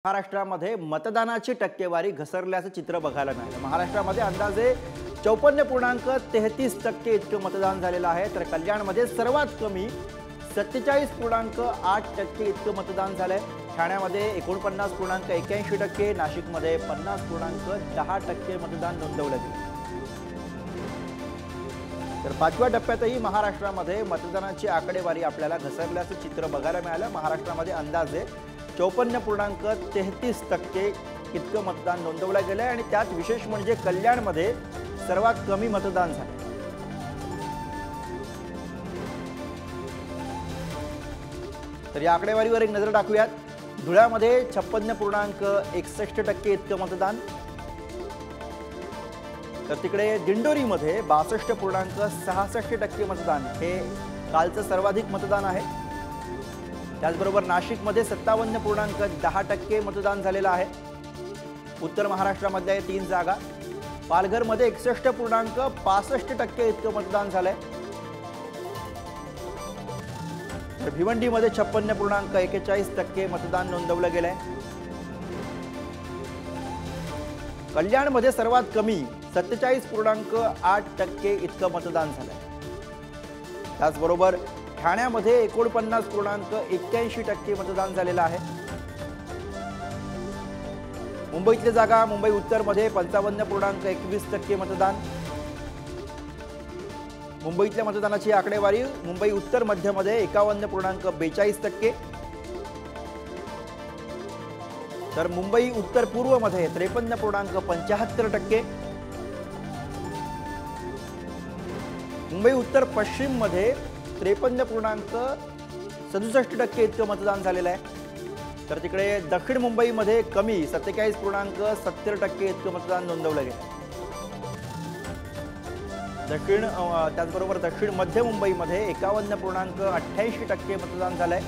महाराष्ट्रामध्ये मतदानाची टक्केवारी घसरल्याचं चित्र बघायला मिळालं। महाराष्ट्रामध्ये अंदाजे 54.33% इतकं मतदान झालेलं आहे, तर कल्याणमध्ये सर्वात कमी 47.8% इतकं मतदान झालंय। ठाण्यामध्ये 49.81%, नाशिकमध्ये 50.10% मतदान नोंदवलं गेलं। तर पाचव्या टप्प्यातही महाराष्ट्रामध्ये मतदानाची आकडेवारी आपल्याला घसरल्याचं चित्र बघायला मिळालं। महाराष्ट्रामध्ये अंदाजे 54.33% इतकं मतदान नोंदवलं गेलं आणि त्यात विशेष म्हणजे कल्याणमध्ये सर्वात कमी मतदान झालं। तर या आकडेवारीवर एक नजर टाकूयात। धुळ्यामध्ये 56.61% इतकं मतदान, तर तिकडे दिंडोरीमध्ये 62.66% मतदान हे कालचं सर्वाधिक मतदान आहे। त्याचबरोबर नाशिकमध्ये 57.10% मतदान झालेलं आहे। उत्तर महाराष्ट्रामधल्या 3 जागा, पालघरमध्ये 61.65% इतकं मतदान झालंय। तर भिवंडीमध्ये 56.41% मतदान नोंदवलं गेलंय। कल्याणमध्ये सर्वात कमी 47.8% इतकं मतदान झालंय। त्याचबरोबर ठाण्यामध्ये 49.81% मतदान झालेलं आहे। मुंबईतल्या जागा, मुंबई उत्तरमध्ये 55.21% मतदान। मुंबईतल्या मतदानाची आकडेवारी मुंबई उत्तर मध्यमध्ये 51.42%, तर मुंबई उत्तर पूर्वमध्ये 53.75%, मुंबई उत्तर पश्चिम मध्ये 53.67% इतकं मतदान झालेलं आहे। तर तिकडे दक्षिण मुंबईमध्ये कमी 27.70% इतकं मतदान नोंदवलं गेलं। त्याचबरोबर दक्षिण मध्य मुंबईमध्ये 51.88% मतदान झालंय।